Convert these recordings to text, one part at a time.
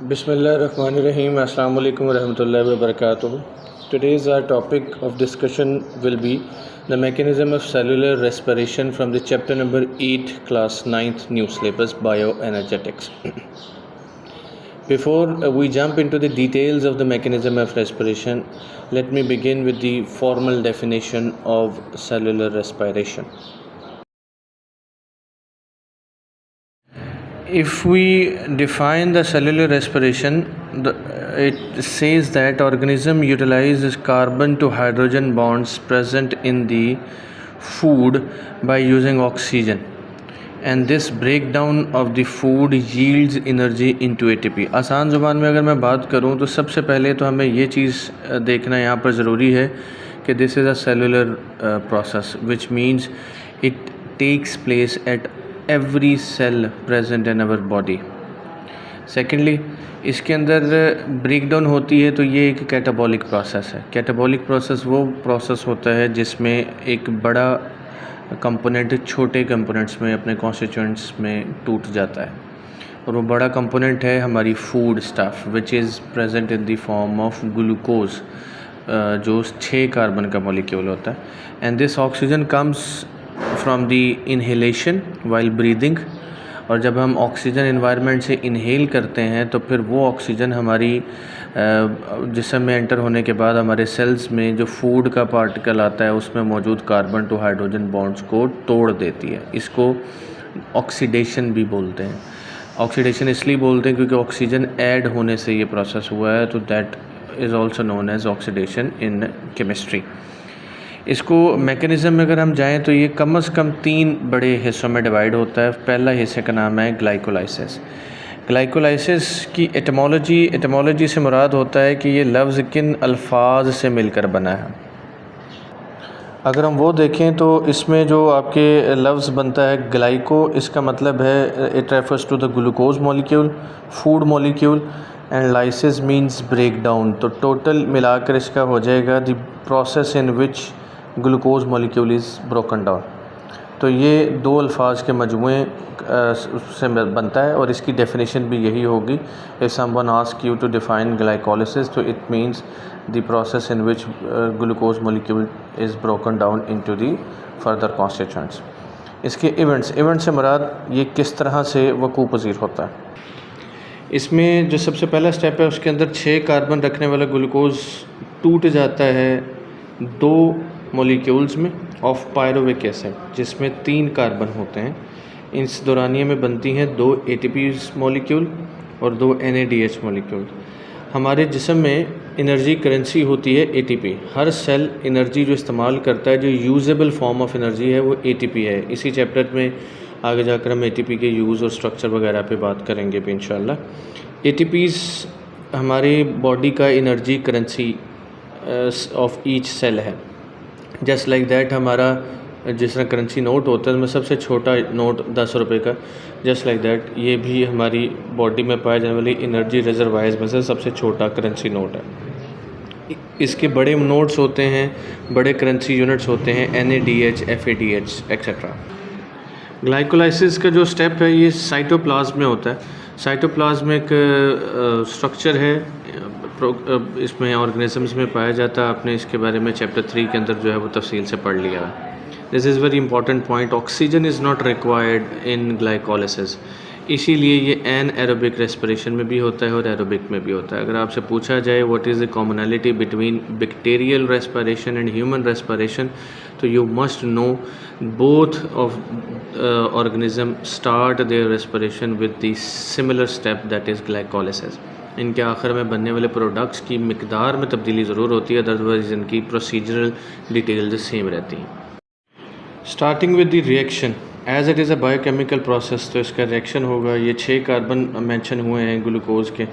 Bismillahirrahmanirrahim. Assalamu alaikum warahmatullahi wabarakatuh. Today's our topic of discussion will be the mechanism of cellular respiration from the chapter number 8, class 9th, new syllabus, bioenergetics. Before we jump into the details of the mechanism of respiration, let me begin with the formal definition of cellular respiration. If we define the cellular respiration, it says that organism utilizes carbon to hydrogen bonds present in the food by using oxygen, and this breakdown of the food yields energy into ATP. आसान ज़ुबान में अगर मैं बात करूँ तो सबसे पहले तो हमें ये चीज़ देखना यहाँ पर ज़रूरी है कि this is a cellular process which means it takes place at every cell present in our body. Secondly, इसके अंदर ब्रेकडाउन होती है तो ये एक कैटाबॉलिक प्रोसेस है. कैटाबॉलिक प्रोसेस वो प्रोसेस होता है जिसमें एक बड़ा कंपोनेंट छोटे कंपोनेंट्स में अपने कॉन्स्टिट्यूएंट्स में टूट जाता है, और वो बड़ा कंपोनेंट है हमारी food stuff which is present in the form of glucose, जो 6 कार्बन का मॉलिक्यूल होता है. And this oxygen comes from the inhalation while breathing, और जब हम ऑक्सीजन एनवायरनमेंट से इनहेल करते हैं तो फिर वो ऑक्सीजन हमारी जिस्म में एंटर होने के बाद हमारे सेल्स में जो फूड का पार्टिकल आता है उसमें मौजूद कार्बन टू हाइड्रोजन बॉन्ड्स को तोड़ देती है. इसको ऑक्सीडेशन भी बोलते हैं. ऑक्सीडेशन इसलिए बोलते हैं क्योंकि ऑक्सीजन ऐड होने से ये प्रोसेस हुआ है, तो that is also known as oxidation in chemistry. इसको मैकेनिज़्म में अगर हम जाएं तो ये कम से कम 3 बड़े हिस्सों में डिवाइड होता है. पहला हिस्से का नाम है ग्लाइकोलाइसिस. ग्लाइकोलाइसिस की एटमोलॉजी से मुराद होता है कि ये लफ्ज़ किन अल्फाज से मिलकर बना है. अगर हम वो देखें तो इसमें जो आपके लफ्ज़ बनता है ग्लाइको, इसका मतलब है it refers to the glucose molecule, food molecule, and lysis means break down. तो टोटल मिलाकर इसका हो जाएगा the process in which glucose molecule is broken down. तो ये 2 अल्फाज के मजमूए से बनता है, और इसकी डेफिनेशन भी यही होगी. If someone ask you to define glycolysis तो it means the process in which glucose molecule is broken down into the further constituents. इसके इवेंट्स से मुराद ये किस तरह से वकूअ पज़ीर होता है. इसमें जो सबसे पहला स्टेप है उसके अंदर 6 कार्बन रखने वाला ग्लूकोज टूट जाता है 2 मॉलिक्यूल्स में ऑफ पायरुविक एसिड, जिसमें 3 कार्बन होते हैं. इस दौरानिये में बनती हैं 2 ATP मॉलिक्यूल और 2 NADH मॉलिक्यूल. हमारे जिस्म में एनर्जी करेंसी होती है ATP. हर सेल एनर्जी जो इस्तेमाल करता है, जो यूजेबल फॉर्म ऑफ एनर्जी है, वो ATP है. इसी चैप्टर में आगे जाकर हम ATP के यूज़ और स्ट्रक्चर वगैरह पे बात करेंगे भी इंशाल्लाह. ATPs हमारी बॉडी का energy currency of each cell है. जस्ट लाइक दैट हमारा जिस तरह करेंसी नोट होता है उसमें सबसे छोटा नोट 10 रुपये का, जस्ट लाइक दैट ये भी हमारी बॉडी में पाए जाने वाली एनर्जी रिजर्वायर्स में से सबसे छोटा करेंसी नोट है. इसके बड़े नोट्स होते हैं, बड़े करेंसी यूनिट्स होते हैं NADH, FADH एक्सेट्रा. ग्लाइकोलाइसिस का जो स्टेप है ये साइटोप्लाज्म में होता है. साइटोप्लाज्म एक स्ट्रक्चर है, इसमें ऑर्गेनिजम्स में पाया जाता है. आपने इसके बारे में चैप्टर 3 के अंदर जो है वो तफसील से पढ़ लिया है. This is very important point. Oxygen is not required in glycolysis, इसीलिए ये एनाएरोबिक रेस्पिरेशन में भी होता है और एरोबिक में भी होता है. अगर आपसे पूछा जाए what is the commonality between bacterial respiration and human respiration, तो you must know both of organism start their respiration with the similar step that is glycolysis. इनके आखिर में बनने वाले प्रोडक्ट्स की मिकदार में तब्दीली ज़रूर होती है, अदरवाइज़ इनकी प्रोसीजरल डिटेल्स सेम रहती हैं. Starting with the reaction, as it is a biochemical process, तो इसका रिएक्शन होगा. ये 6 कार्बन मेंशन हुए हैं ग्लूकोज के,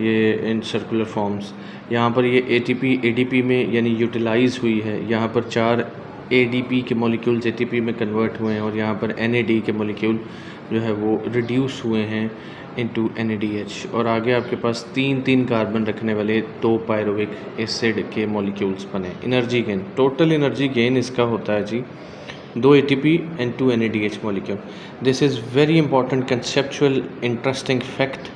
ये इन सर्कुलर फॉर्म्स. यहाँ पर ये ATP ADP में यानी यूटिलाइज़ हुई है. यहाँ पर 4 ADP के मॉलिक्यूल्स ATP में कन्वर्ट हुए हैं, और यहाँ पर NAD के मॉलिक्यूल जो है वो रिड्यूस हुए हैं इनटू NADH. और आगे आपके पास 3 कार्बन रखने वाले 2 पायरुविक एसिड के मॉलिक्यूल्स बने. Energy gain, total energy gain इसका होता है जी 2 ATP and 2 NADH molecule. This is very important conceptual interesting fact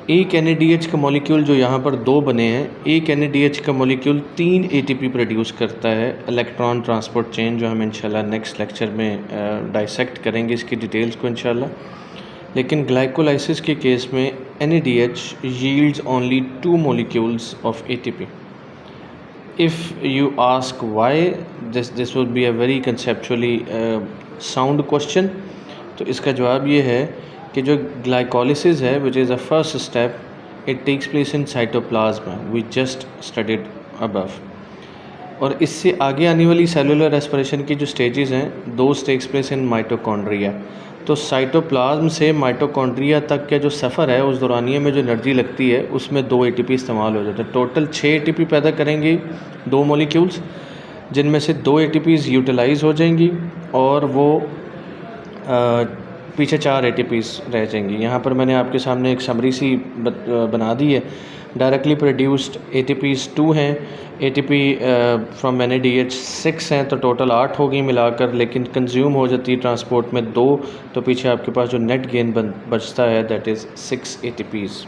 एक NADH का मॉलिक्यूल जो यहाँ पर 2 बने हैं, एक NADH का मॉलिक्यूल 3 ATP प्रोड्यूस करता है इलेक्ट्रॉन ट्रांसपोर्ट चेन, जो हम इंशाल्लाह नेक्स्ट लेक्चर में डाइसेक्ट करेंगे इसकी डिटेल्स को इंशाल्लाह। लेकिन ग्लाइकोलाइसिस के केस में NADH yields only 2 molecules of ATP. If you ask why, this would be a very conceptually sound question. तो इसका जवाब ये है कि जो ग्लाइकोलिसिस है, which is the first step, it takes place in cytoplasm, we just studied above. और इससे आगे आने वाली सेलुलर रेस्पिरेशन की जो स्टेजेस हैं, those takes place in mitochondria. तो साइटोप्लाज्म से माइटोकॉन्ड्रिया तक का जो सफ़र है, उस दौरानिए में जो एनर्जी लगती है, उसमें 2 ATP इस्तेमाल हो जाते हैं। टोटल 6 ATP पैदा करेंगे 2 मॉलिक्यूल्स, जिनमें से 2 ATPs यूटिलाइज़ हो जाएंगी और वो पीछे 4 ATPs रह जाएंगी। यहाँ पर मैंने आपके सामने एक समरी सी बना दी है। डायरेक्टली प्रोड्यूस्ड ATPs 2 हैं, ATP फ्रॉम NADH 6 हैं, तो टोटल 8 होगी मिलाकर, लेकिन कंज्यूम हो जाती है ट्रांसपोर्ट में 2, तो पीछे आपके पास जो नेट गेन बचता है, that is 6 ATPs।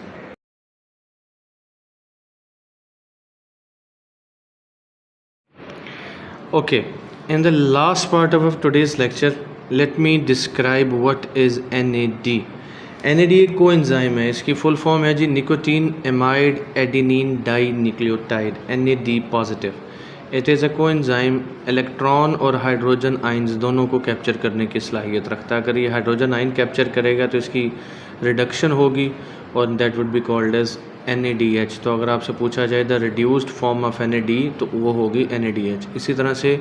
Okay, in the last part of today's lecture, let me describe what is NAD. NAD एक कोएंजाइम है, इसकी फुल फॉर्म है जी nicotinamide adenine dinucleotide, NAD positive. It is a coenzyme electron और hydrogen ions दोनों को capture करने की सलाहियत रखता है। अगर ये हाइड्रोजन आइन कैप्चर करेगा तो इसकी रिडक्शन होगी और that would be called as NADH। तो अगर आपसे पूछा जाए the reduced form of NAD, तो वो होगी NADH। इसी तरह से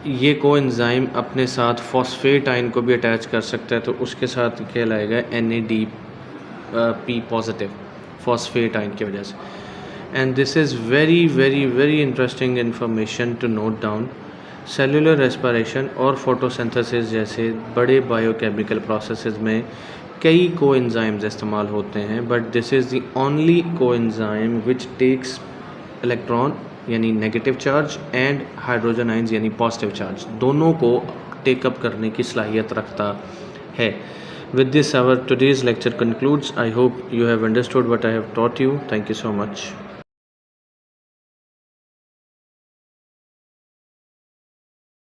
ये कोएंजाइम अपने साथ फॉस्फेट आयन को भी अटैच कर सकता है, तो उसके साथ कहलाएगा NADP पॉजिटिव, फॉस्फेट आयन की वजह से। And this is very very very interesting information to note down. Cellular respiration और फोटोसिंथेसिस जैसे बड़े बायोकेमिकल प्रोसेसेस में कई कोएंजाइम्स इस्तेमाल होते हैं, but this is the only coenzyme which takes electron यानी negative charge and hydrogen ions यानी पॉजिटिव चार्ज, दोनों को टेकअप करने की सलाहियत रखता है। With this our today's lecture concludes. I hope you have understood what I have taught you. Thank you so much.